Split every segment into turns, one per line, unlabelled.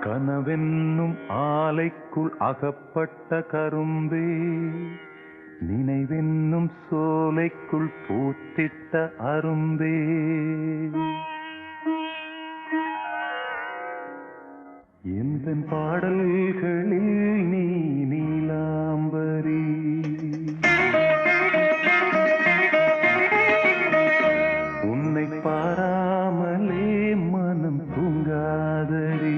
கனவென்னும் ஆலைக்குள் அகப்பட்ட கரும்பே, நினைவென்னும் சோலைக்குள் பூத்திட்ட அரும்பே, எந்தன் பாடல்களில் நீ நீலாம்பரி, உன்னை பாராமலே மனம் தூங்காதடி.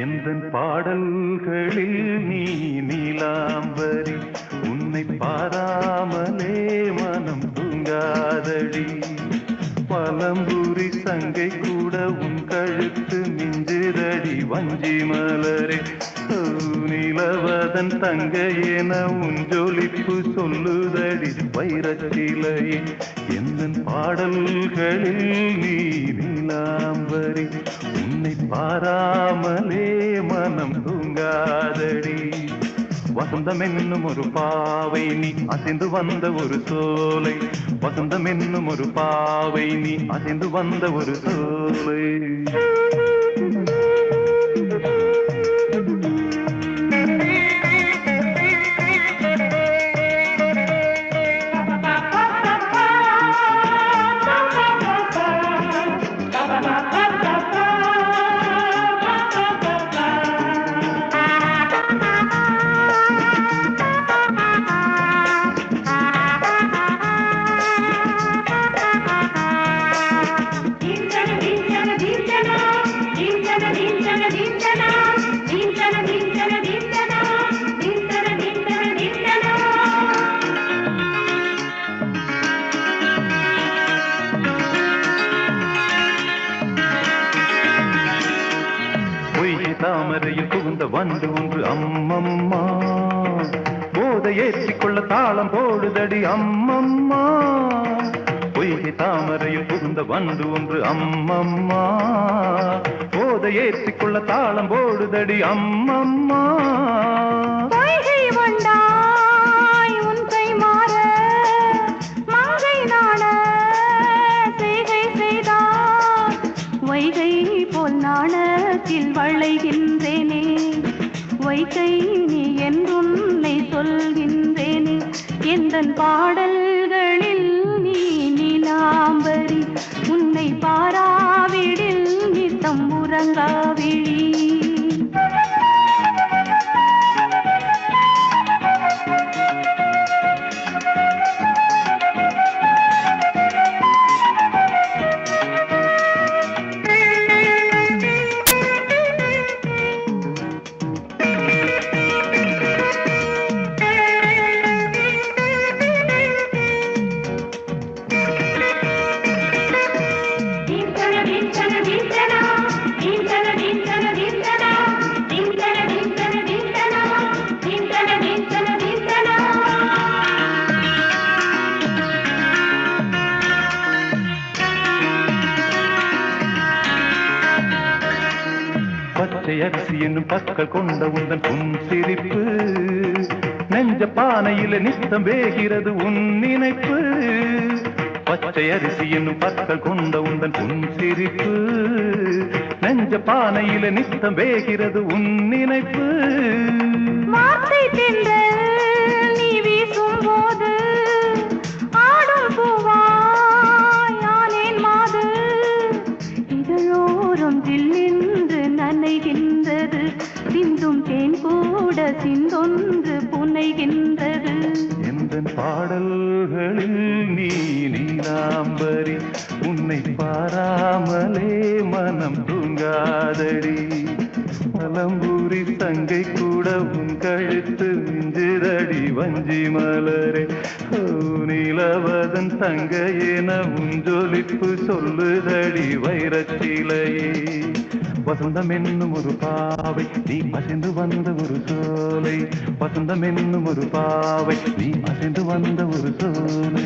எந்தன் பாடல்களில் நீ நீலாம்பரி, உன்னை பாராமலே மனம் தூங்காதடி. பழம்புரி சங்கை கூட உன் கழுத்து மிஞ்சுதடி வஞ்சி மலரே, நிலவதன் தங்கை என உன் ஜொலிப்பு சொல்லுதடி வைரச்சிலையே. எந்தன் பாடல்களில் நீ நீலாம்பரி, உன்னை பாராமலே மனம் தூங்காதடி. வசந்தம் என்னும் ஒரு பாவை நீ அசைந்து வந்த ஒரு சோலை, வசந்தம் என்னும் ஒரு பாவை நீ அசைந்து வந்த ஒரு சோலை. தாமரையில் புகுந்த வந்து ஒன்று அம்மம்மா, போதை ஏற்றிக்கொள்ள தாளம் போடுதடி அம்மம்மா. பொய்கை தாமரையில் புகுந்த வந்து ஒன்று அம்மம்மா, போதை ஏற்றிக்கொள்ள தாளம் போடுதடி அம்மம்மா.
வளைகின்றேனே வைகை நீ என்றுன்னை சொல்கின்றேனே. எந்தன் பாடல்களில் நீ நீலாம்பரி, உன்னை பாராவிடில் நித்தம் உறங்காவிழி.
பச்சை அரிசி என்னும் பற்கள் கொண்ட உந்தன் புன் சிரிப்பு, நெஞ்ச பானையில நித்தம் வேகிறது உன் நினைப்பு. பச்சை அரிசி என்னும் பற்கள் கொண்ட உந்தன் புன் சிரிப்பு, நெஞ்ச பானையில நித்தம் வேகிறது உன் நினைப்பு.
வார்த்தை தென்றல் நீ வீசும் போது ஆடும் பூவாய் ஆனேன் மாது, இதழோரம் தில்லின்று நனைகின்றது, சிந்தும் தேன் கூட சிந்தொன்று புனைகின்றது.
எந்தன் பாடல்களில் நீ நீலாம்பரி, உன்னை பாராமலே மனம் தூங்காதடி. பழம்பூரி தங்கை கூட உன் கழுத்து மிஞ்சுதடி வஞ்சி மலரே, நிலவதன் தங்கை என உன் ஜொலிப்பு சொல்லுதடி வைரச்சிலையே. வசந்தம் என்னும் ஒரு பாவை நீ அசைந்து வந்த ஒரு சோலை, வசந்தம் என்னும் ஒரு பாவை நீ அசைந்து வந்த ஒரு சோலை.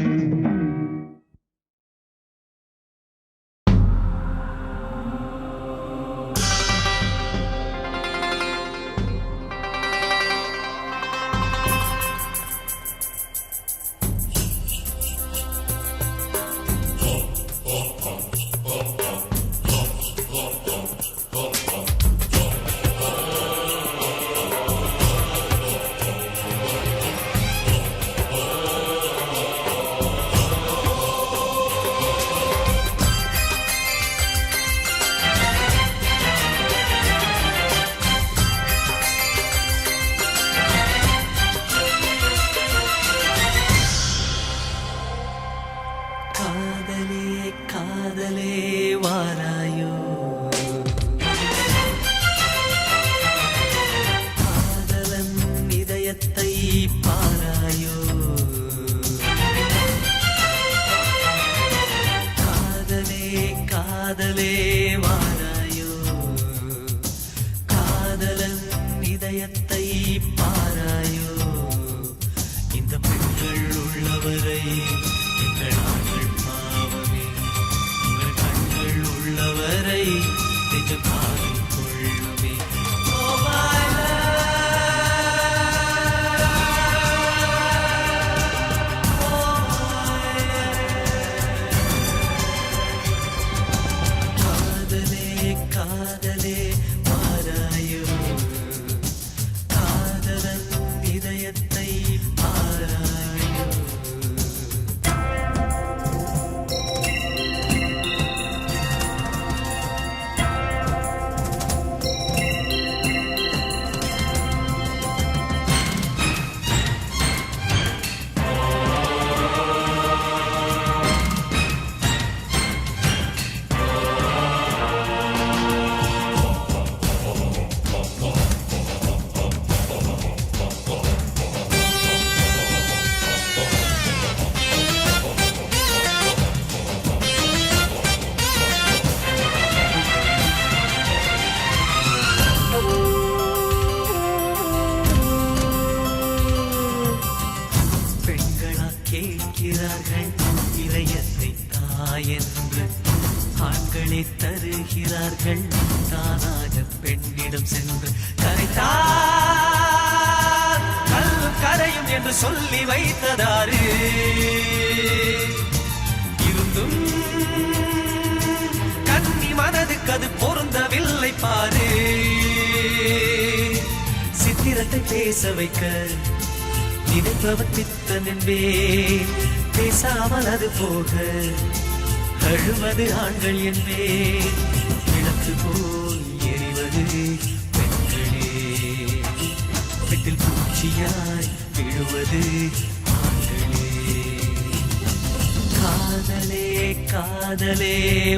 காதலே வாராயோ காதலன் இதயத்தை பாராயோ இந்த பெண்கள் உள்ளவரை எங்கள் ஆண்கள் பாவமே உங்கள் கண்கள் உள்ளவரை நிஜம் காதல் கொள்ளுமே Oh my காதலே மாறாயோ காதலன் இதயத்தை பாராயோ கேட்கிறார்கள் இதயத்தை தாயென்று ஆண்களே தருகிறார்கள் தானாக பெண்ணிடம் சென்று கரைத்தார் கல்லும் கரையும் என்று சொல்லி வைத்ததாறு இருந்தும் கன்னி மனதுக்கு அது பொருந்தவில்லை பாரு சித்திரத்தை பேச வைக்க நினைப்பவர் பித்தன் என்பே பேசாமல் அது போக அழுவது ஆண்கள் என்பே விளக்கு போல் எரிவது பெண்களே வீட்டில் பூச்சியாய் விழுவது ஆண்களே காதலே காதலே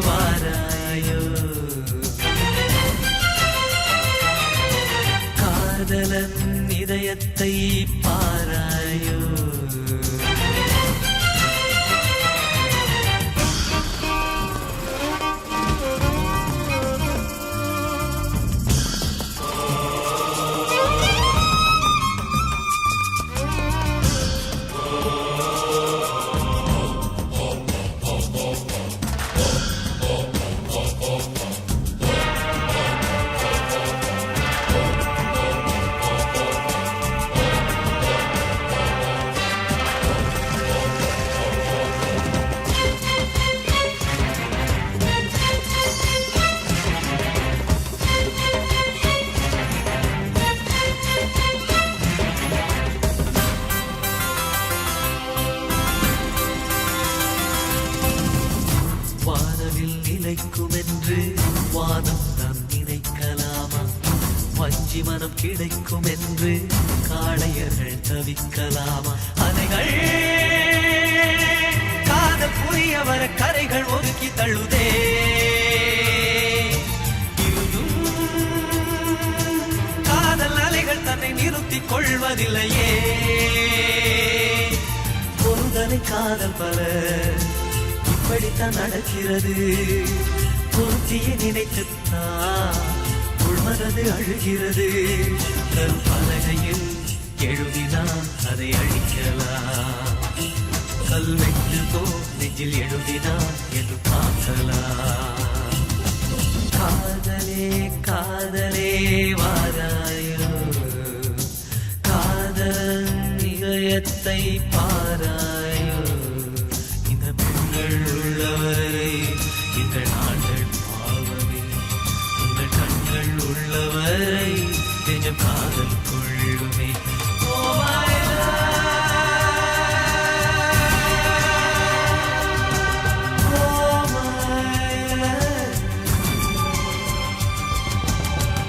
வாராயோ காதலன் இதயத்தை பாராயோ நிலைக்குமென்று வானம் நாம் நினைக்கலாமா வஞ்சி மனம் கிடைக்கும் என்று காளையர்கள் தவிக்கலாமா அலைகள் காதல் புரிய வர கரைகள் ஒதுக்கி தள்ளுதே இருந்தும் காதல் அலைகள் தன்னை நிறுத்திக் கொள்வதில்லையே பொருதனை காதல் பல இப்படித்தான் நடக்கிறது பொருத்தியை நினைத்துத்தான் உள்மனது அழுகிறது கல் பலகையில் எழுதினால் அதை அழிக்கலாம் கல்வெட்டு போ நெஞ்சில் எழுதினால் என்று பார்க்கலாம் காதலே காதலே வாராயோ காதல் இதயத்தை பாராயோ உள்ளவரை எங்கள் ஆண்கள் பாவமே உங்கள் கண்கள் உள்ளவரை நிஜம் காதல் கொள்ளுமே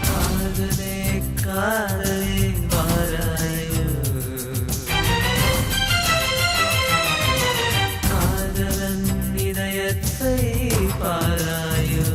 காதலே காதலே வாராயோ பாராயோ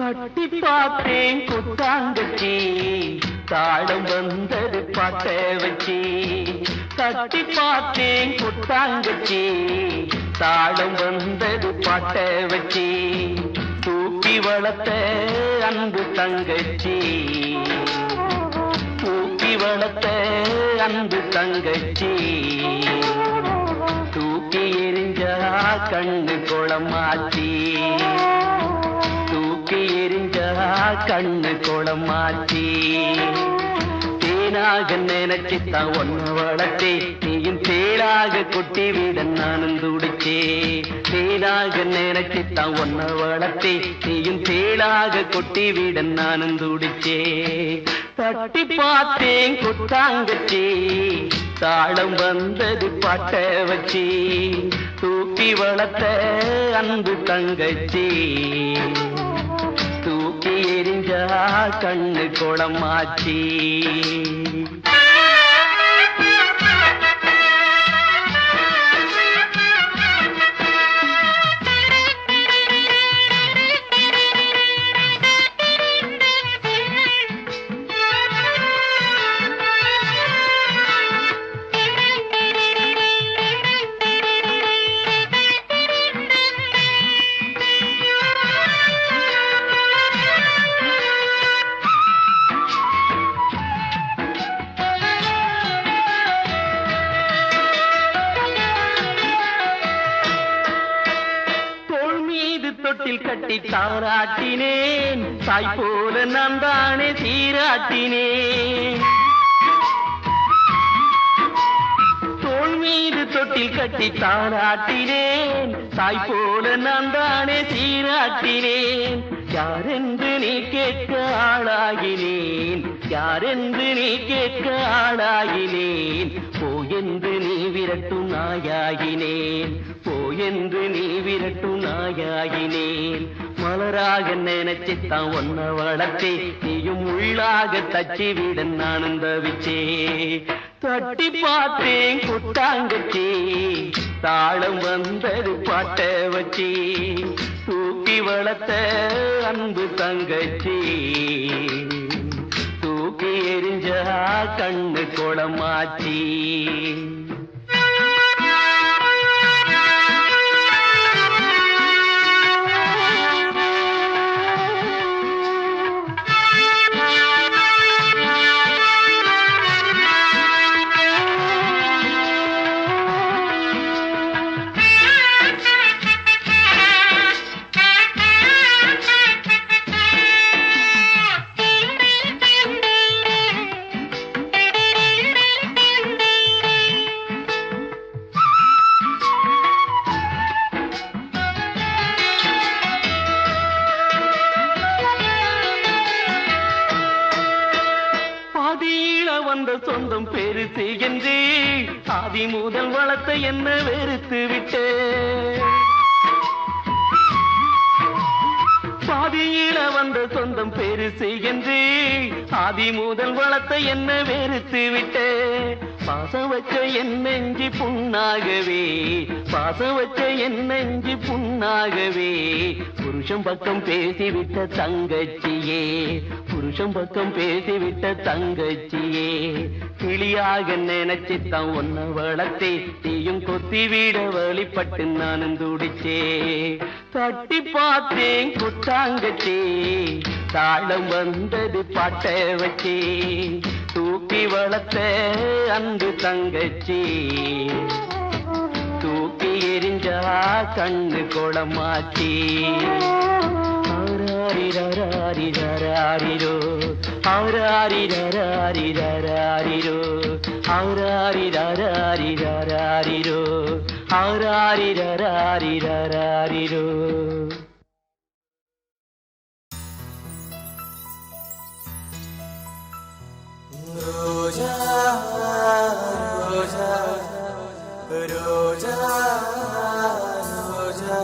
தட்டி பார்த்தேன் கொட்டாங்கச்சி தாளம் வந்தது பாட்ட வச்சி தட்டி பார்த்தேன் கொட்டாங்கச்சி தாளம் வந்தது பாட்ட வச்சி தூக்கி வளர்த்த அன்பு தங்கச்சி தூக்கி வளர்த்த அன்பு தங்கச்சி தூக்கி எரிஞ்சா கண்ணு குளமாச்சி தூக்கி எரிஞ்சா கண்ணு குளமாச்சி தேனாக நினைச்சுத்தான் ஒன்ன வளர்த்தே நீயும் தேடாக கொட்டி விட நானும் துடிச்சே தேனாக நினைச்சுத்தான் ஒன்ன வளர்த்தே நீயும் தேடாக கொட்டி விட நானும் துடிச்சே தட்டி பார்த்தேன் கொட்டாங்கச்சி தாளம் வந்தது பாட்ட வச்சி தூக்கி வளர்த்த அன்பு தங்கச்சி தூக்கி எரிஞ்சா கண்ணு குளமாச்சி தொட்டில் கட்டி தாராட்டினேன் தாய் போல நான் தானே சீராட்டினேன் தோள் மீது தொட்டில் கட்டி தாராட்டினேன் தாய் போல நான் தானே சீராட்டினேன் யாரென்று நீ கேட்க ஆளாகினேன் யாரென்று நீ கேட்க ஆளாகினேன் போயென்று நீ விரட்டும் நாயாகினேன் போயென்று நீ விரட்டும் நாயாகினேன் மலராக நினைச்சுத்தான் ஒன்ன வளர்த்தே நீயும் உள்ளாக தச்சி விட நானும் தவிச்சே தட்டி பார்த்தேன் கொட்டாங்கச்சி தாளம் வந்தது பாட்ட வச்சி தூக்கி வளர்த்த அன்பு தங்கச்சி தூக்கி எரிஞ்சா கண்ணு குளமாச்சி வந்த சொந்தம் பெருசு என்று ஆதி முதல் வளர்த்த என்ன வெறுத்து விட்டு பாதியில வந்த சொந்தம் பெருசு என்று ஆதி முதல் வளர்த்த என்ன வெறுத்து விட்டு பாசம் வச்ச என் நெஞ்சு புண்ணாகவே பாசம் வச்ச என் நெஞ்சு புண்ணாகவே புருஷன் பக்கம் பேசிவிட்ட தங்கச்சியே புருஷன் பக்கம் பேசிவிட்ட தங்கச்சியே கிளியாக நினைச்சுத்தான் ஒன்ன வளர்த்தே நீயும் கொத்தி வீட வழிபட்டு நானும் துடிச்சே தட்டி பார்த்தேன் கொட்டாங்கச்சி தாளம் வந்தது பாட்ட வச்சே தூக்கி வளர்த்த அன்பு தங்கச்சி தூக்கி எரிஞ்சா கண்ணு குளமாச்சி ஆராரிரோ ஆராரிரோ ஆராரிரோ ஆராரிரோ
ரோஜா ரோஜா ரோஜா ரோஜா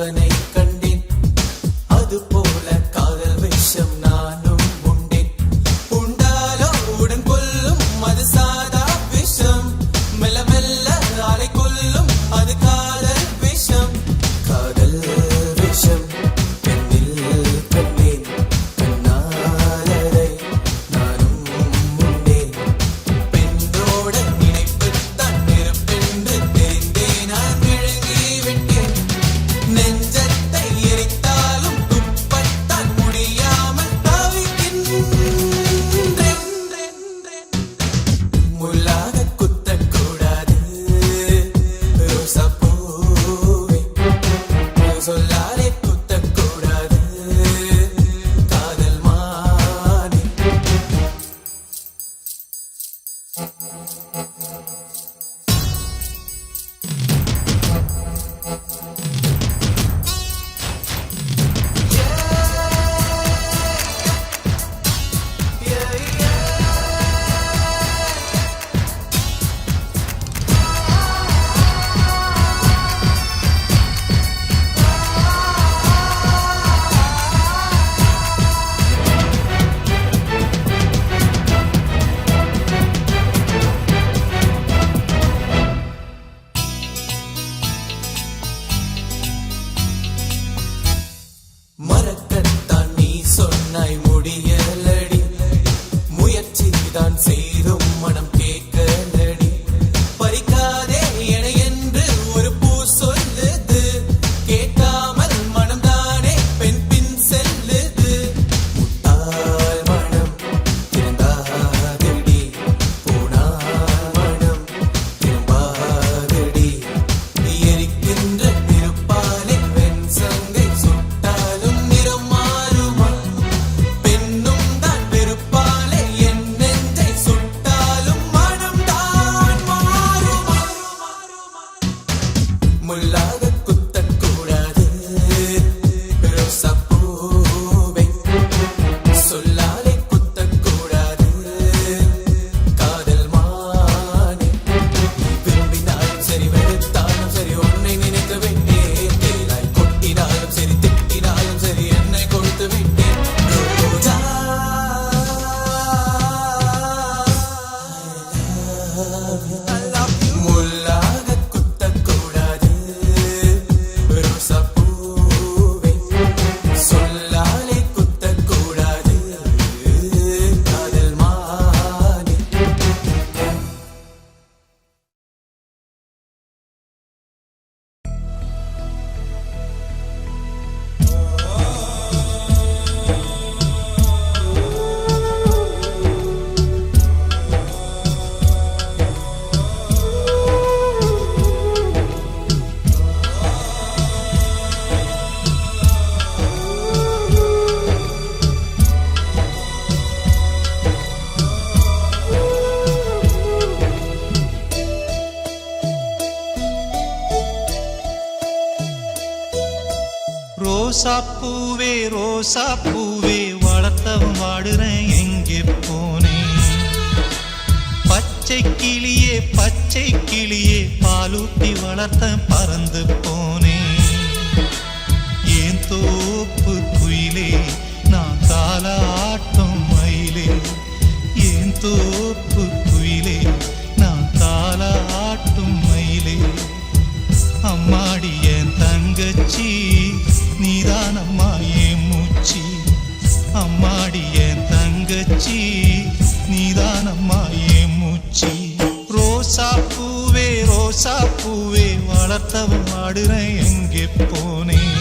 இவனை கண்டேன். அது போல காதல் விஷம் நானும் உண்டேன். உண்டாலோ உடன் கொல்லும் அது சாதா விஷம். மெல்ல மெல்ல ஆளை கொல்லும் அது காதல் விஷம். காதல் விஷம் பெண்ணில் கண்டேன். கண்ணாலரை நானும் உண்டேன். பெண்ணோட நினைப்புத்தான் நெருப்பென்று தெரிந்தே நான் விழுங்கி விட்டேன். நெஞ்சத்தை எரித்தாலும் துப்பத்தான் முடியாமல் தவிக்கின்றேன். முள்ளாக குத்தக்கூடாது ரோசாப்பூவே. சொல்லாலே குத்தக்கூடாது காதல் மானே. மறக்கத்தான் நீ சொன்னாய் முடியலடி. முயற்சிதான் செய்தும் மனம் கேட்கலடி. பறிக்காதே என என்று ஒரு பூ சொல்லுது. கேட்காமல் மனம்தானே பெண் பின் செல்லுது. முட்டாள் மனம் திருந்தாதடி. போனால் மனம் திரும்பாதடி. எரிக்கின்ற நெருப்பாலே வெண் சங்கை சுட்டாலும் நிறம் மாறுமா? பெண்ணும் தான் வெறுப்பாலே என் நெஞ்சை சுட்டாலும் மனம்தான் மாறுமா? முள்ளாக குத்தக்கூடாது ரோசாப்பூவே. சொல்லாலே குத்தக்கூடாது காதல் மானே. விரும்பினாலும் சரி வெறுத்தாலும் சரி உன்னை நினைத்து விட்டேன். தேனாய் கொட்டினாலும் சரி திட்டினாலும் சரி என்னை கொடுத்து விட்டேன். ரோஜா முள்ளாக குத்தக்கூடாது ரோசாப்பூவே. சொல்லாலே குத்தக்கூடாது காதல் மானே.
ரோசாப்பூவே ரோசாப்பூவே வளர்த்தவன் வாடுறேன் எங்கே போனேன்? பச்சை கிளியே பாலூட்டி வளர்த்த பறந்து போனேன். ஏன் தோப்பு குயிலே நான் தாலாட்டும் மயிலே. ஏன் தோப்பு குயிலே நான் தாலாட்டும் மயிலே. அம்மாடி என் தங்கச்சி நீதானம்மா என் மூச்சி. அம்மாடி என் தங்கச்சி நீதானம்மா என் மூச்சி. ரோசாப்பூவே ரோசாப்பூவே வளர்த்தவன் வாடுறேன் எங்கே போனேன்?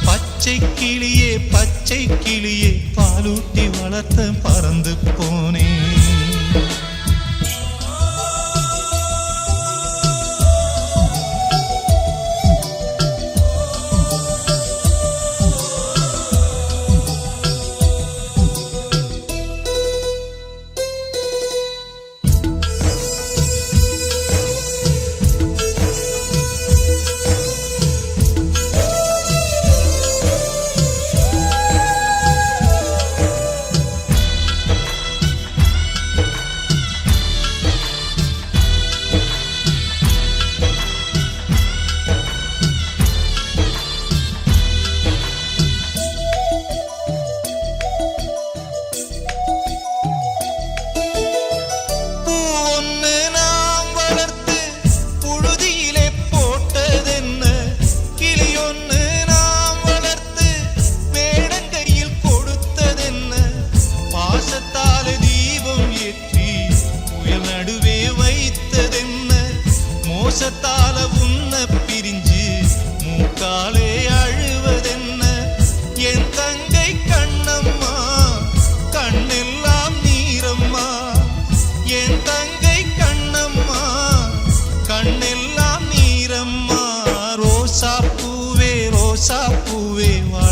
பச்சை கிளியே பாலூட்டி வளர்த்த பறந்து போனேன்.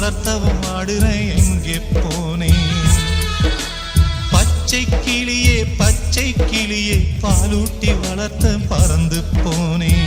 வளர்த்தவன் ஆடுறேன் எங்கே போனேன்? பச்சை கிளியே பச்சை கிளியே பாலூட்டி வளர்த்த பறந்து போனேன்.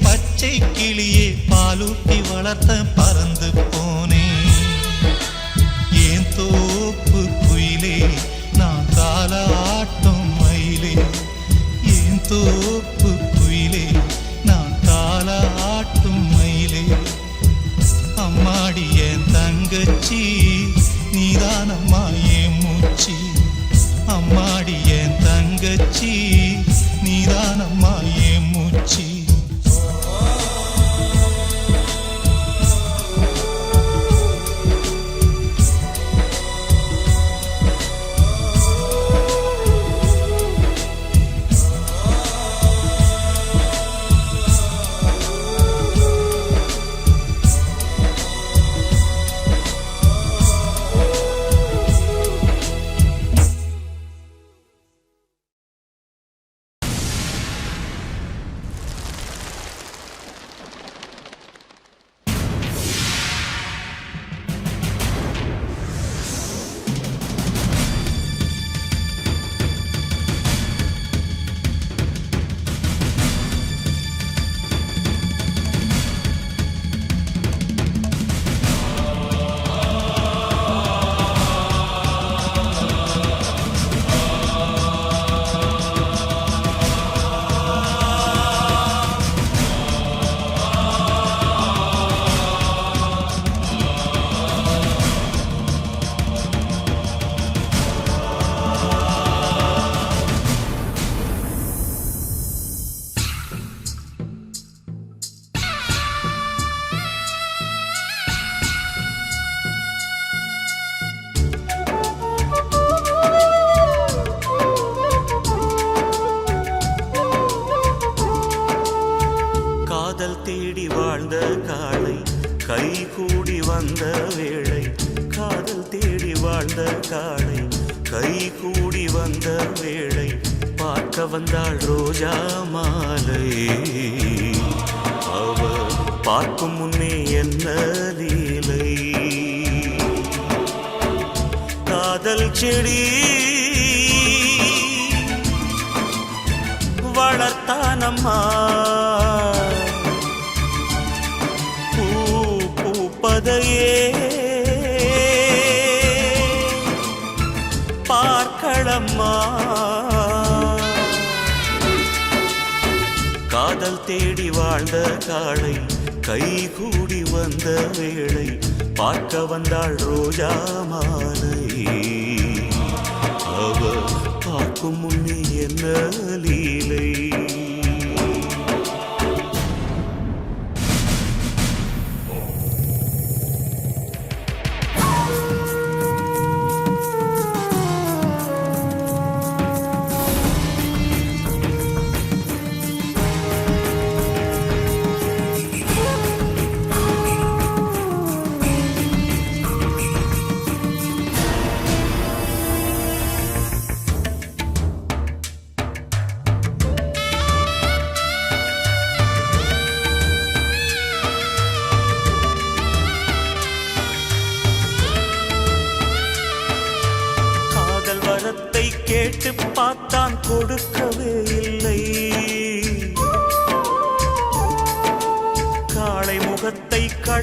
பச்சை கிளியே பாலூட்டி வளர்த்த பறந்து போனேன். ஏன் தோப்பு குயிலே நான் தாலாட்டும் மயிலே, ஏன் தோப்பு குயிலே நான் தாலாட்டும் மயிலே. அம்மாடி என் தங்கச்சி நீதானம்மா என் மூச்சி, அம்மாடி என் தங்கச்சி நீதானம்மா என் மூச்சி.
தேடி வாழ்ந்த காளை கை கூடி வந்த வேளை, காதல் தேடி வாழ்ந்த காளை கை கூடி வந்த வேளை, பார்க்க வந்தாள் ரோஜா மாலை. அவ பார்க்கும் முன்னே என்ன லீலை, காதல் செடி வளர்த்தானம்மா, பூப்பதையே பார்க்கலம்மா. காதல் தேடி வாழ்ந்த காளை கை கூடி வந்த வேளை, பார்க்க வந்தாள் ரோஜா மாலை. அவ பார்க்கும் முன்னே என்ன லீலை.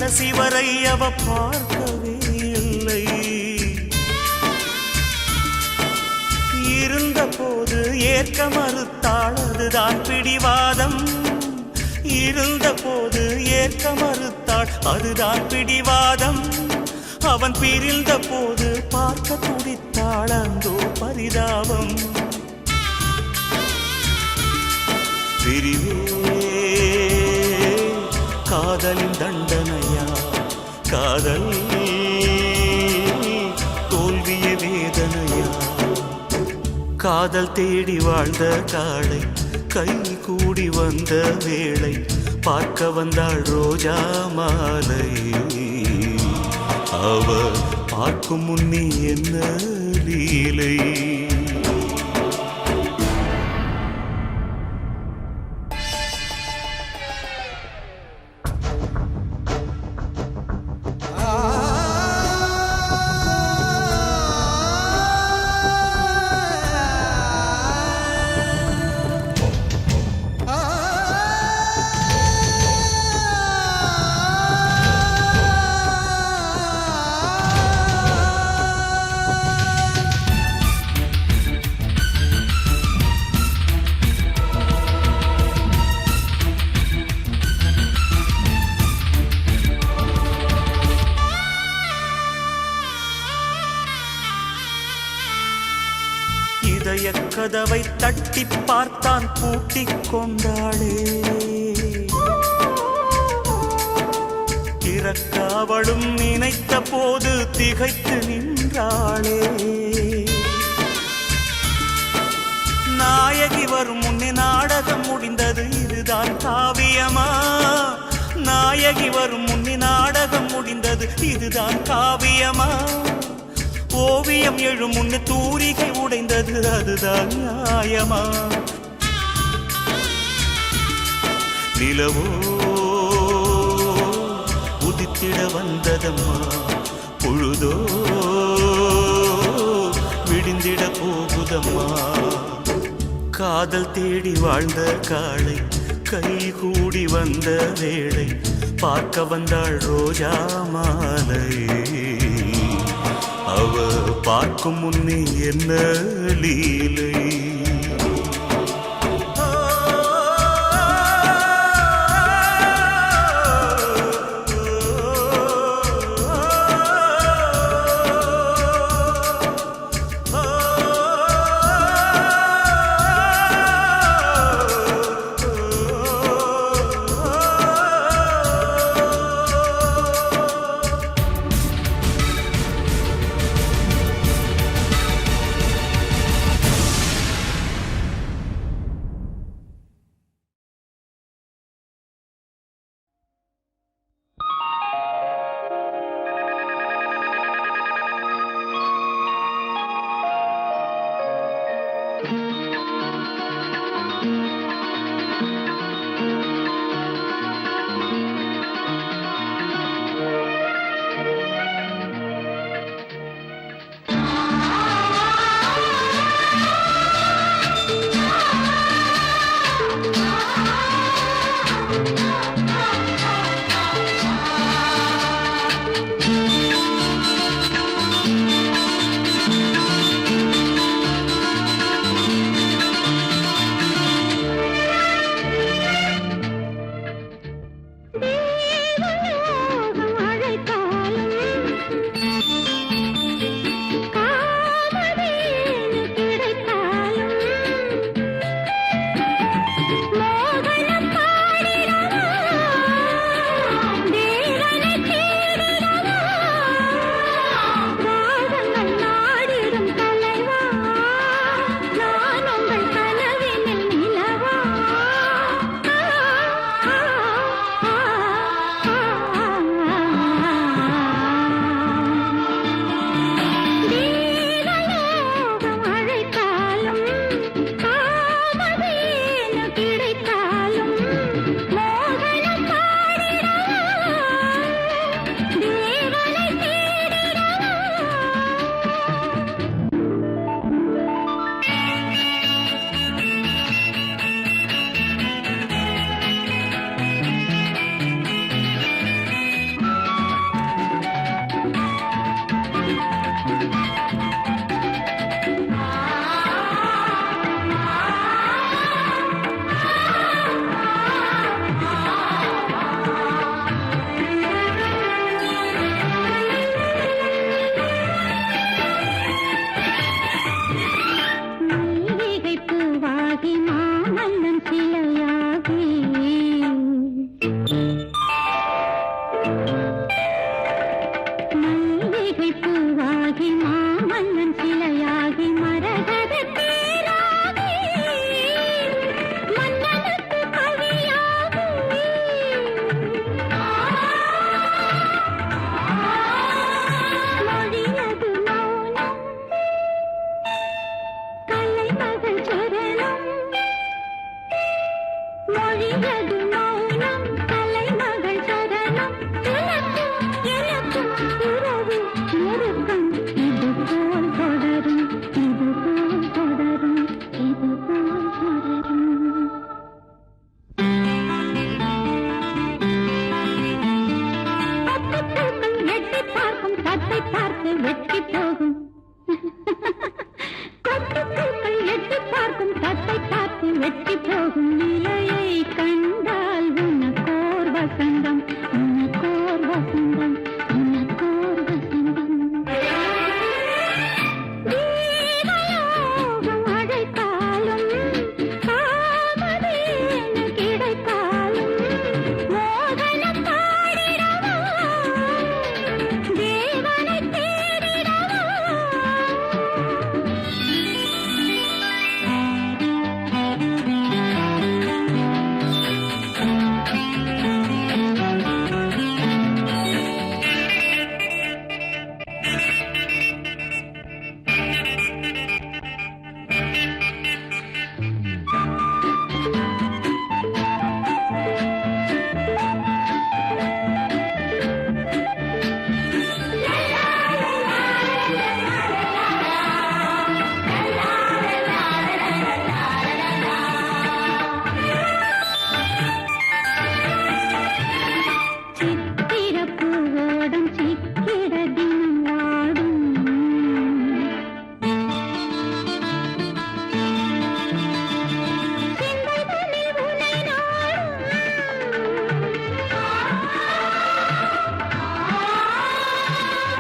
கடைசி வரை அவ பார்க்கவே இல்லை. இருந்த போது ஏற்க மறுத்தாள், அதுதான் பிடிவாதம். இருந்த போது ஏற்க மறுத்தாள், அதுதான் பிடிவாதம். அவன் பிரிந்த போது பார்க்க துடித்தாள், அந்தோ பரிதாபம். பிரிவே காதலின் தண்டனையா, காதல் தோல்விய வேதனையா. காதல் தேடி வாழ்ந்த காளை கை கூடி வந்த வேளை பார்க்க வந்தாள் ரோஜா மாலை. அவ பார்க்கும் முன்னே என்ன லீலை. இதய கதவை தட்டி பார்த்தான், பூட்டிக் கொண்டாளே. திறக்க அவளும் நினைத்த போது திகைத்து நின்றாளே. நாயகி வரும் முன்னே நாடகம் முடிந்தது, இதுதான் காவியமா? நாயகி வரும் முன்னே நாடகம் முடிந்தது, இதுதான் காவியமா? ஓவியம் எழும் முன்னே தூரிகை உடைந்தது, அதுதான் நியாயமா? நிலவோ உதித்திட வந்ததம்மா, பொழுதோ விடிந்திட போகுதம்மா. காதல் தேடி வாழ்ந்த காளை கை கூடி வந்த வேளை பார்க்க வந்தாள் ரோஜா மாலை. அவ பார்க்கும் முன்னே என்ன லீலை.
மொழியது மௌனம் தலைமகள் சரணம் எனக்கும் எனக்கும் உறவு நெருக்கம் இதுபோல் தொடரும் இதுபோல் தொடரும் இதுபோல் தொடரும் எட்டி பார்க்கும் தத்தை பார்த்து வெட்டி போகும் கொட்டுக்கள் எட்டி பார்க்கும் தத்தை பார்த்து வெட்டி போகும் நிலையை கண்டால் உனக்கோர் வசந்தம் உனக்கோர் வசந்தம் உனக்கோர் வசந்தம் தேவலோகம் அழைத்தாலும் காமதேனு கிடைத்தாலும் மோகனம் பாடிடவா தேவனை தேடிடவா சித்திரப்பூவோடும் சிக்கிட தினம் வாடும் சிந்தைதனில் உனை நாடும்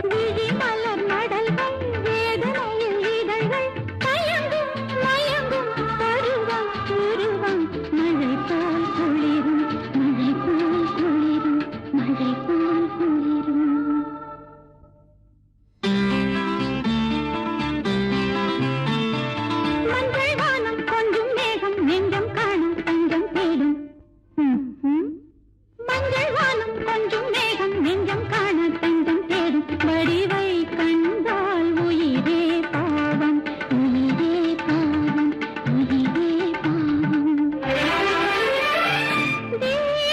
விழிமலர் மடல்கள் வேதனையில் இதழ்கள் தயங்கும் மயங்கும் பருவம் உருவம் மழை போல் குளிரும் மழை போல் குளிரும் மழை போல் குளிரும் மஞ்சள் வானம் கொஞ்சம் மேகம் நெஞ்சம் காணும் தஞ்சம் தேடும் மஞ்சள் வானம் கொஞ்சம் மேகம் நெஞ்சம் காண தஞ்சம் தேடும் வடிவை கண்டால் உயிரே பாவம் உயிரே பாவம் உயிரே பாவம்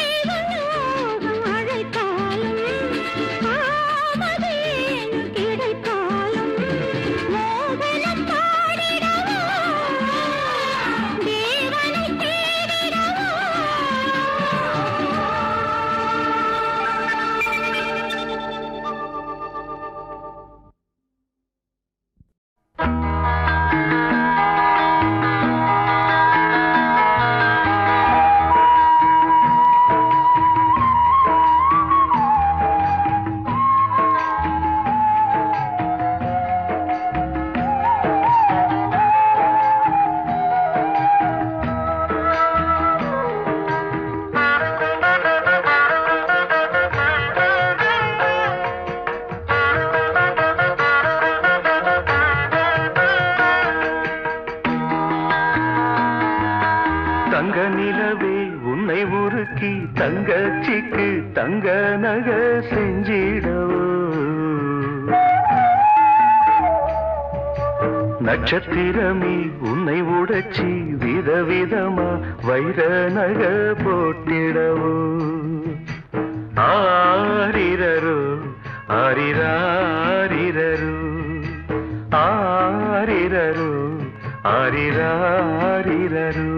தேவலோகம் அழைத்தாலும் காமதேனு கிடைத்தாலும் மோகனம் பாடிடவா தேவனை தேடிடவா
தங்க நிலவே உன்னை உருக்கி தங்கச்சிக்கு தங்க நக செஞ்சிடவோ நட்சத்திரமே உன்னை உடைச்சி விதவிதமா வைர நக போட்டிடவோ ஆரிரரோ ஆரிராரிரரோ ஆரிரரோ ஆரிராரிரரோ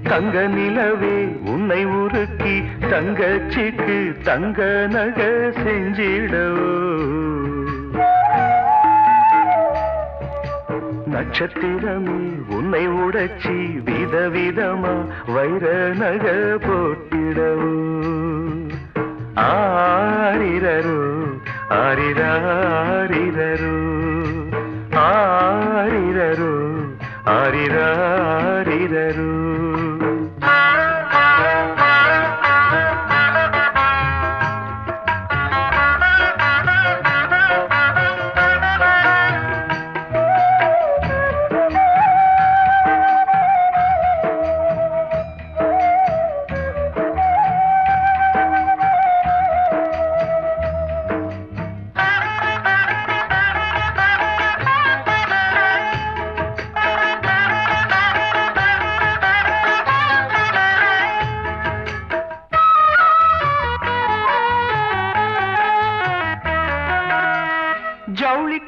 தங்க நிலவே உன்னை உருக்கி தங்கச்சிக்கு தங்க நக செஞ்சிடவோ நட்சத்திரமே உன்னை உடைச்சி விதவிதமா வைர நக போட்டிடவோ ஆரிரரோ ஆரிராரிரரோ ஆரிரரோ ஆரிராரிரரோ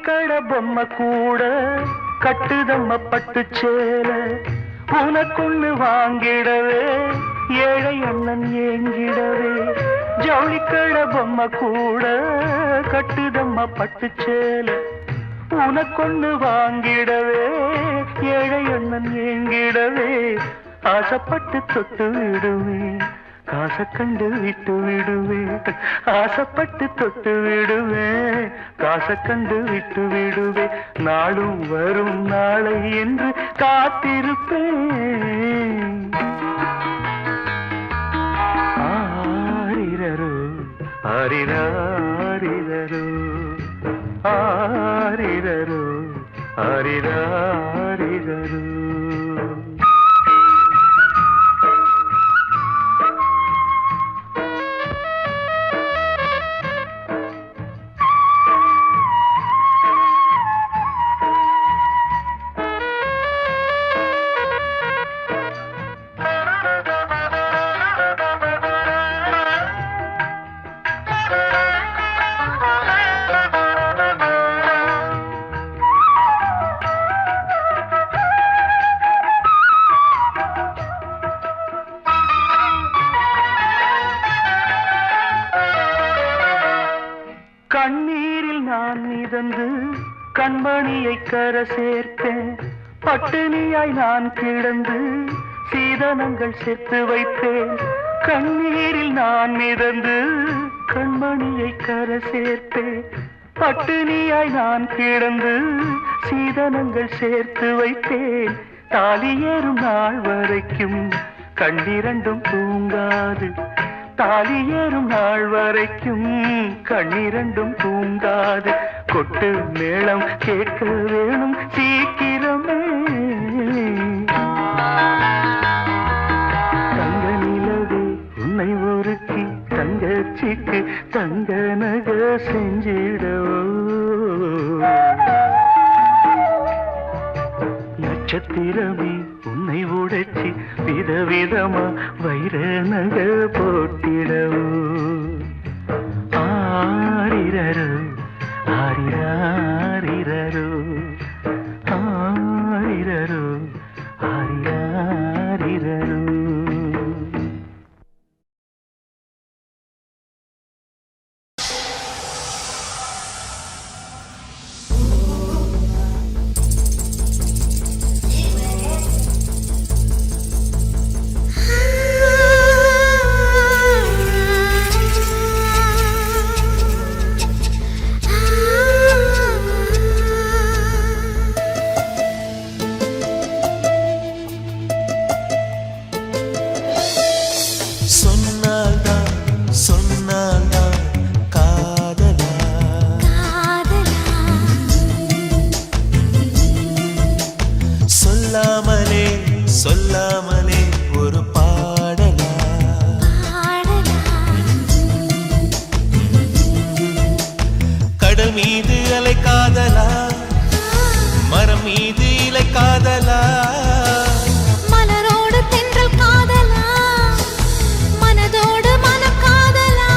ஜவுளிக்கட பொம்மை கூட கட்டுதம்ம பட்டு சேல உனக்குன்னு வாங்கிடவே ஏழை அண்ணன் ஏங்கிடவே ஜவுளிக்கட பொம்மை கூட கட்டுதம்ம பட்டு சேல உனக்கொன்னு வாங்கிடவே ஏழை அண்ணன் ஏங்கிடவே ஆசைப்பட்டு தொட்டு விடுவேன் காசை கண்டு விட்டு விடுவேன் ஆசைப்பட்டு தொட்டு விடுவேன் காசை கண்டு விட்டு விடுவேன் நாளும் வரும் நாளை என்று காத்திருப்பேன் ஆரிரரோ ஆரிராரிரரோ ஆரிரரோ ஆரிராரிரரோ கண்ணீரில் நான் மிதந்து கண்மணியை கர சேர்த்தேன் பட்டினியாய் நான் கிடந்து சீதனங்கள் சேர்த்து வைத்தேன் கண்ணீரில் நான் மிதந்து கண்மணியை கர சேர்த்தேன் பட்டினியாய் நான் கிடந்து சீதனங்கள் சேர்த்து வைத்தேன் தாலி ஏறும் நாள் வரைக்கும் கண்ணிரண்டும் தூங்காது தாலி ஏறும் நாள் வரைக்கும் கண்ணிரண்டும் தூங்காது கொட்டு மேளம் கேட்க வேணும் சீக்கிரமே தங்க நிலவே உன்னை ஒருக்கி தங்கச்சிக்கு தங்க நக செஞ்சிடவோ நட்சத்திரமே உன்னை உடைச்சி விதவிதமா வைர நக போட்டிடவோ ஆரிரரோ ஆரிராரிரரோ ஆரிரரோ ஆரிராரிரரோ
சொல்லாமலே ஒரு பாடலா கடல் மீது அலை காதலா மரம் மீது இலை காதலா
மலரோடு தென்றல் காதலா மனதோடு மனம் காதலா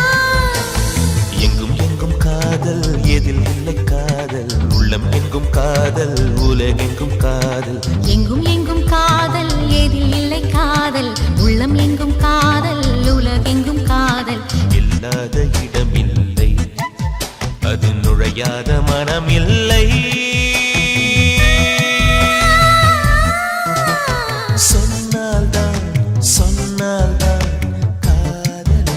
எங்கும் எங்கும் காதல் எதில் இல்லை காதல் உள்ளம் எங்கும் காதல் உலகெங்கும் காதல்
எங்கும் எங்கும் காதல் ஏதில் இல்லை காதல் உள்ளம் எங்கும் காதல் உலகெங்கும் காதல்
இல்லாத இடமில்லை அது நுழையாத மனமில்லை சொன்னால்தான் சொன்னால்தான் காதல்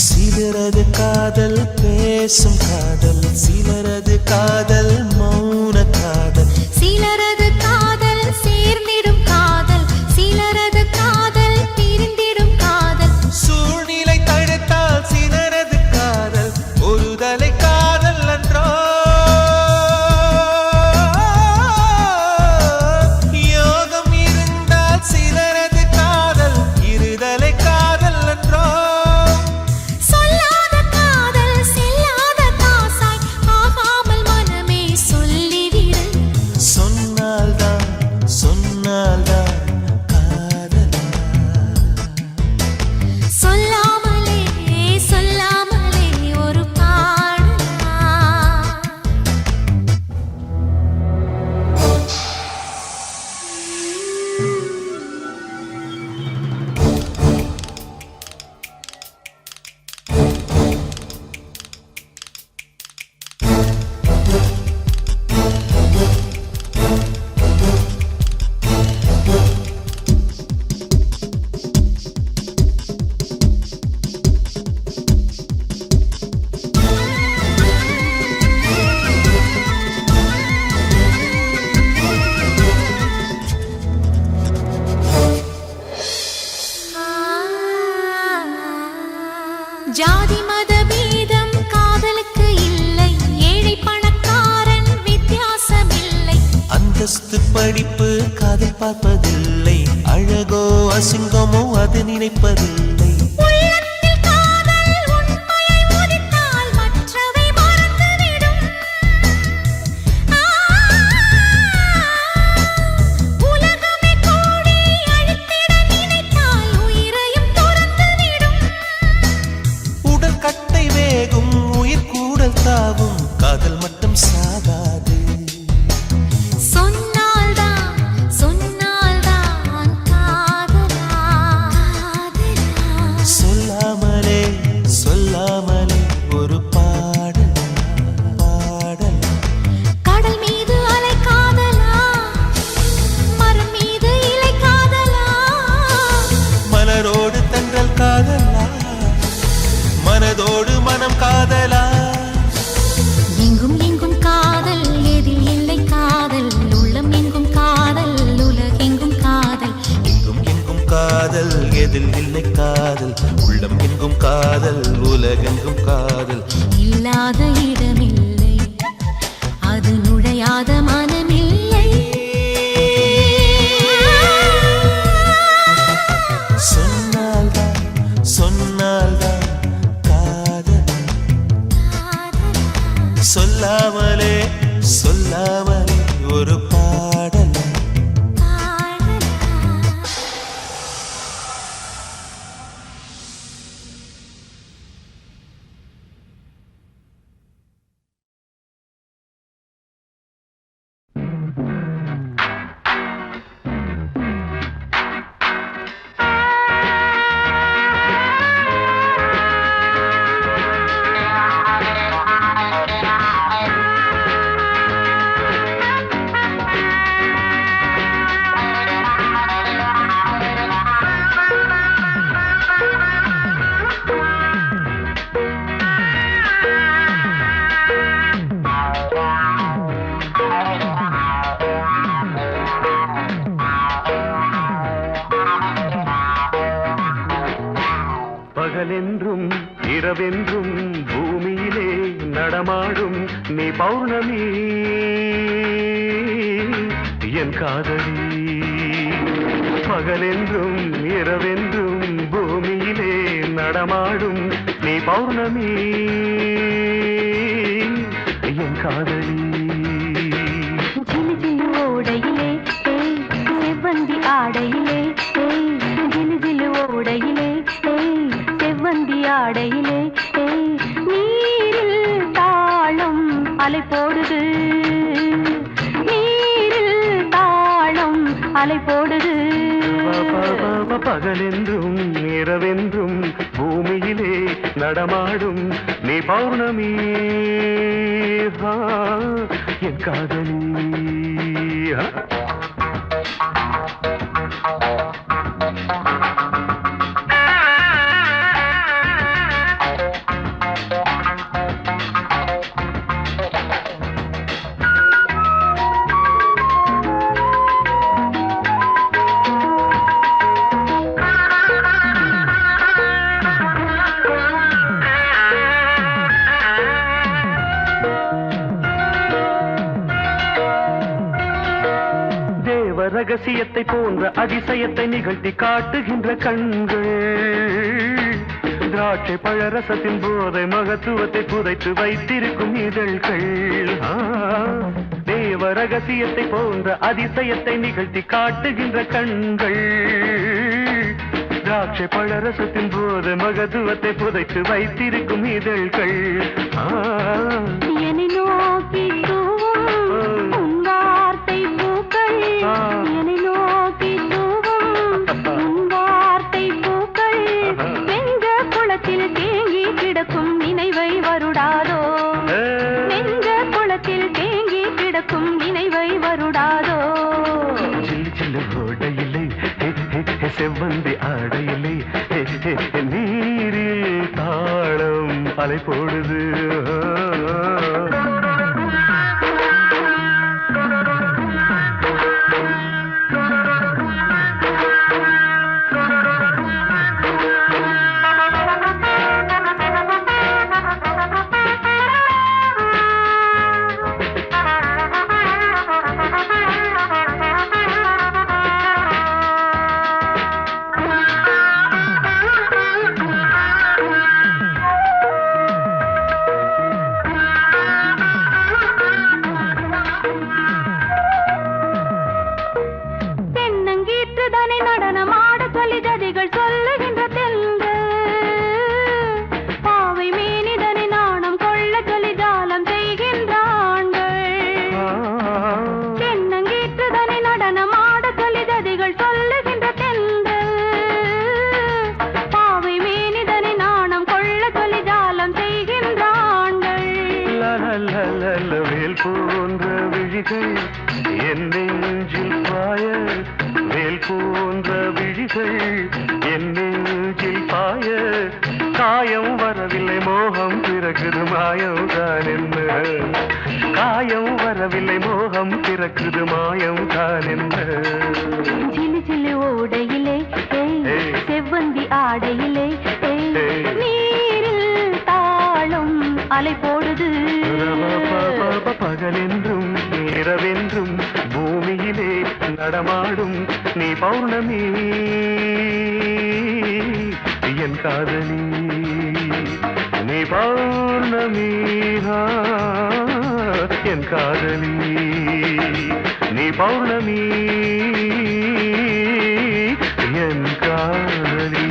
சிதறது காதல் பேசும் காதல் சிலரது காதல் மௌன காதல்
சிலரது காதல் சேர்ந்திடும் காதல் சிலரது காதல் பிரிந்திடும் காதல்
சூழ்நிலை தடுத்தால் சிலரது காதல் ஒருதலை காதல் என்றோ யோகம் இருந்தால் சிலரது காதல் இருதலை காதல் என்றோ
சொல்லாத காதல் செல்லாத காசாய் ஆகாமல் மனமே சொல்லிவிடு
சொன்னால்தான் காதலா
சொல்லாமலே சொல்லாமலே ஒரு பாடலா ஜாதி மத பீதம் காதலுக்கு இல்லை ஏழை பணக்காரன் வித்தியாசமில்லை
அந்தஸ்து படிப்பு காதல் பார்ப்பதில்லை அழகோ அசிங்கமோ அது நினைப்பதில்லை
உள்ளத்தில் காதல் உண்மையை உதித்தால் மற்றவை மறந்துவிடும் உலகமே கூடி அழித்திட நினைத்தால் உயிரையும் துறந்துவிடும்
உடல் கட்டை வேகும் உயிர் கூடல் தாவும் காதல் மட்டும் சாகாது
சொன்னால்தான் காதலா
சொல்லாமலே ஒரு பாடல்
கடல் மீது அலை காதலா மரம் மீது இலை காதலா
மலரோடு தங்கள் காதலா மனதோடு மனம் காதலா
எங்கும் எங்கும் காதல் எதில் இல்லை காதல் உள்ளம் எங்கும் காதல் உலகெங்கும் காதல்
எங்கும் எங்கும் காதல் எதில் இல்லை காதல் உள்ளம் எங்கும் காதல் உலகெங்கும் காதல்
இல்லாத இடமில்லை அது நுழையாத மனமில்லை
சொன்னால்தான் காதல் சொல்லாமலே ஒரு பாடல்
பகலென்றும் இரவென்றும் பூமியிலே நடமாடும் நீ பௌர்ணமி என் காதலி பகலென்றும் இரவென்றும் பூமியிலே நடமாடும் நீ பௌர்ணமி என் காதலி
ஜிலு ஜிலு ஓடையிலே செவ்வந்தி ஆடையிலே ஜிலு ஜிலு ஓடையிலே செவ்வந்தி ஆடையிலே நீரில் தாளம் அலை போடுது நீரில் தாளம் அலை போடுது
பகலென்றும் இரவென்றும் பூமியிலே நடமாடும் நீ பௌர்ணமி என் காதலி
ரகசியத்தை போன்ற அதிசயத்தை நிகழ்த்தி காட்டுகின்ற கண்கள் திராட்சை பழரசத்தின் போதை மகத்துவத்தை புதைத்து வைத்திருக்கும் இதழ்கள் தேவ ரகசியத்தை போன்ற அதிசயத்தை நிகழ்த்தி காட்டுகின்ற கண்கள் திராட்சை பழரசத்தின் போது மகத்துவத்தை புதைத்து வைத்திருக்கும் இதழ்கள்
என்னை நோக்கி தூவும் உன் வார்த்தை பூக்கள் என்னை நோக்கி தூவும் உன் வார்த்தை பூக்கள் நெஞ்ச குளத்தில் தேங்கி கிடக்கும் நினைவை வருடாதோ நெஞ்ச குளத்தில் தேங்கி கிடக்கும் நினைவை வருடாதோ
சில்லு சில்லு ஓடையில்லை செவ்வந்தி ஆடையில்லை நீரில் தாளம் அலை போடுது வேல் போன்ற விழிகள் என் நெஞ்சில் பாய வேல் போன்ற விழிகள் என் நெஞ்சில் பாய காயம் வரவில்லை மோகம் பிறகுது மாயம் தான் என்ன காயம் வரவில்லை மோகம் பிறகுது மாயம் தான் என்ன
சிலு சிலு ஓடையிலே செவ்வந்தி ஆடையிலே நீரில் தாளம் அலை போடுது
பகலென்றும் இரவென்றும் பூமியிலே நடமாடும் நீ பௌர்ணமி என் காதலி நீ பௌர்ணமி என் காதலி நீ பௌர்ணமி என் காதலி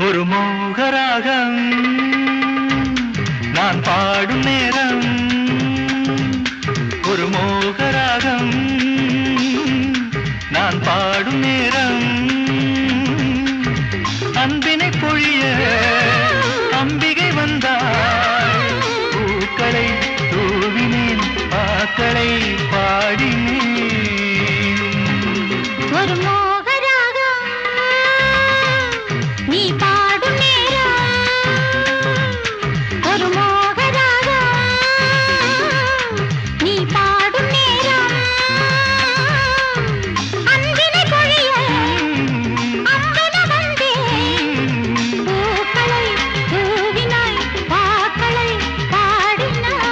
ஒரு மோகராகம் நான் பாடும் நேரம் ஒரு மோகராகம் நான் பாடும் நேரம் அன்பினை பொழிய அம்பிகை வந்தாள் பூக்களை தூவினேன் பாக்களை பாடினேன்
ஒரு மோகராகம் நீ பாடும் நேரம் ஒரு மோகராகம் நீ பாடும் நேரம் அன்பினை பொழிய அம்பென வந்தேன் பூக்களை தூவினாய் பாக்களை பாடினாய்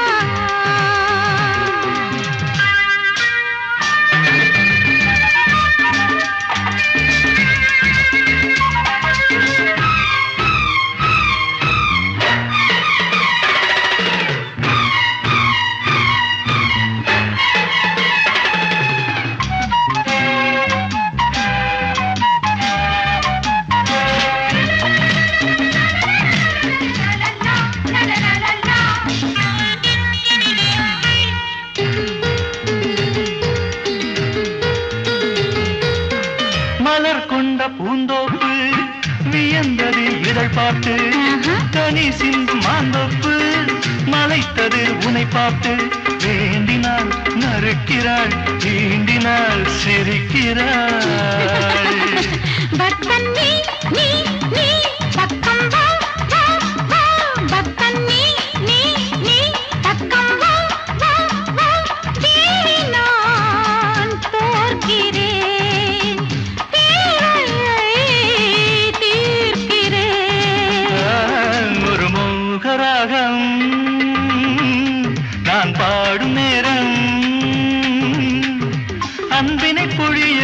பூந்தோப்பு வியந்தது இதழ் பார்த்து கனி சிந்தும் மாந்தோப்பு மலைத்தது உனை பார்த்து வேண்டினாள் நறுக்கிறாள் தீண்டினாள் சிரிக்கிறாள் நான் பாடும் நேரம் அன்பினை பொழிய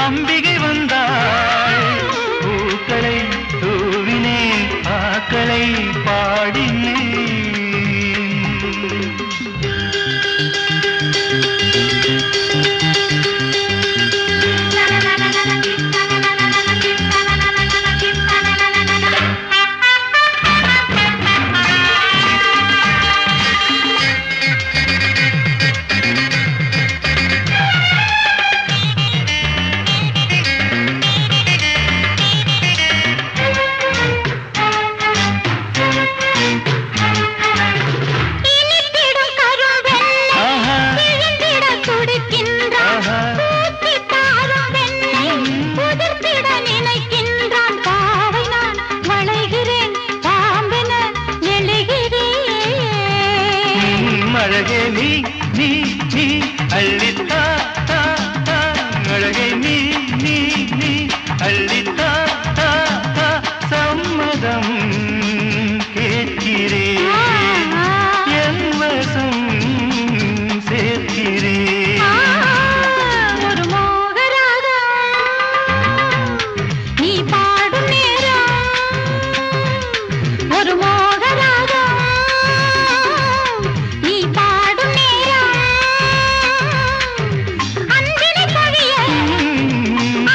அம்பிகை வந்தாள் பூக்களை தூவினேன் ஆக்களை பாடினேன் அழகே நீ நீ நீ அள்ளித்தா அழகே நீ நீ நீ அள்ளித்தா சம்மதம் கேட்கிறேன் என் வசம் சேர்க்கிறேன்
ஒரு மோகராகம் நீ பாடும் நேரம் ஒரு மோகராகம் நீ பாடும் நேரம் அன்பினை பொழிய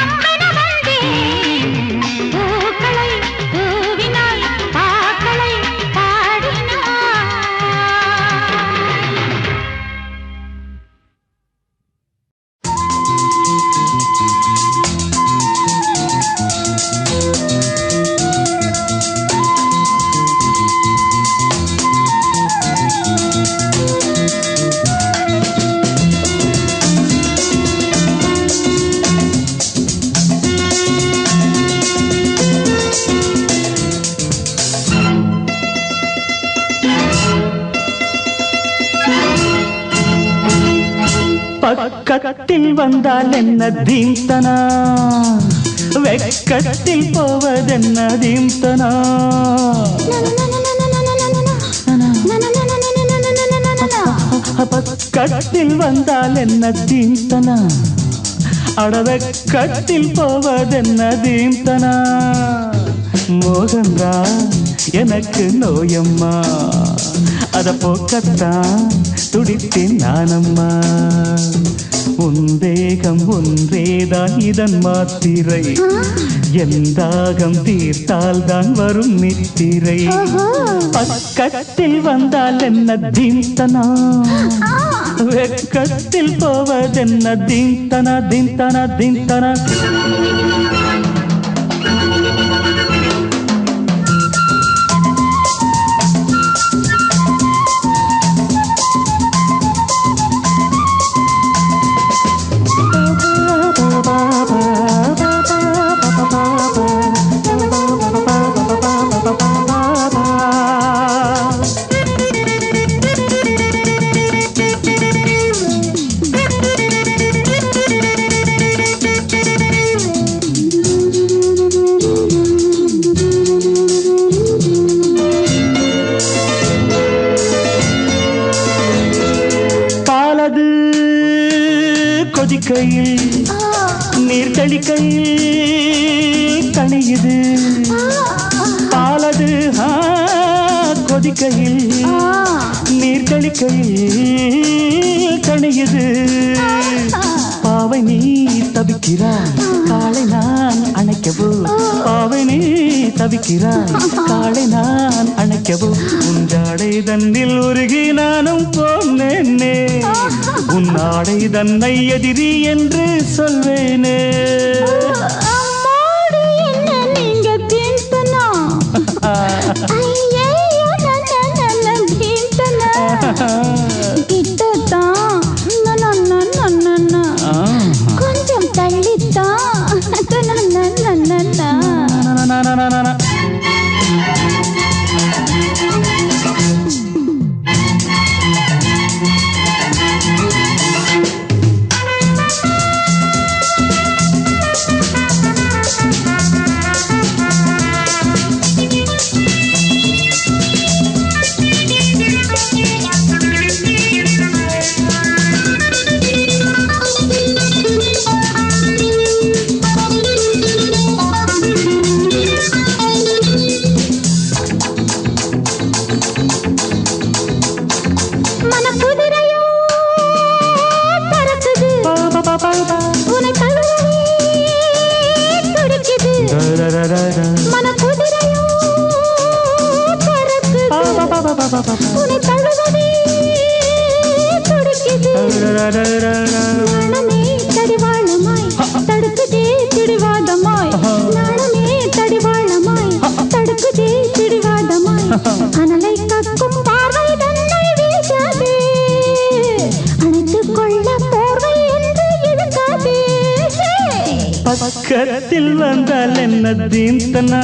அம்பன வந்தேன் பூக்களை தூவினாள் பாக்களை பாடினாள்
பக்கத்தில் வந்தால் என்ன தீம்தனா வெக்கத்தில் போவதென்ன தீம்தனா பக்கத்தில் வந்தால் என்ன தீம்தனா அடவெக்கத்தில் போவதென்ன தீம்தனா மோகந்தா எனக்கு நோயம்மா அத போக்கத்தான் துடித்தேன் நானம்மா உன் தேகம் ஒன்றேதான் இதன் மாத்திரை எந்தாகம் தீர்த்தால் தான் வரும் நித்திரை பக்கத்தில் வந்தால் என்ன தீம்தனா வெக்கத்தில் போவதென்ன தீம்தனா தீம்தனா தீம்தனா கொதிக்கையில் நீர் தெளிக்கையில் தணியுது பாலது கொதிக்கையில் நீர் தெளிக்கையில் தணியுது பாவை நீ தவிக்கிறாய் காலை நான் அணைக்கவோ பாவை நீ தவிக்கிறாய் காலை நான் அணைக்கவோ உண்டாடை தன்னில் உருகி நானும் போனேனே உன்னாடை தன்னை எதிரி என்று சொல்வேனே
உன்னை தழுவவே துடிக்குது நாணமே தடிவாளமாய் தடுக்குதே பிடிவாதமாய் நாணமே தடிவாளமாய் தடுக்குதே பிடிவாதமாய் அனலை கக்கும் பார்வை தன்னை வீசாதே அணைத்துக் கொள்ள போர்வை என்று இழுக்காதே
பக்கத்தில் வந்தால் என்ன தீந்தனா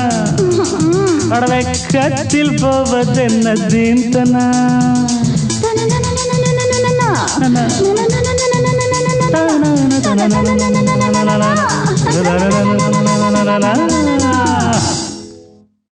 அடவக்கத்தில் போவதென்ன தீந்தனா
na na na na na na na na na na na na na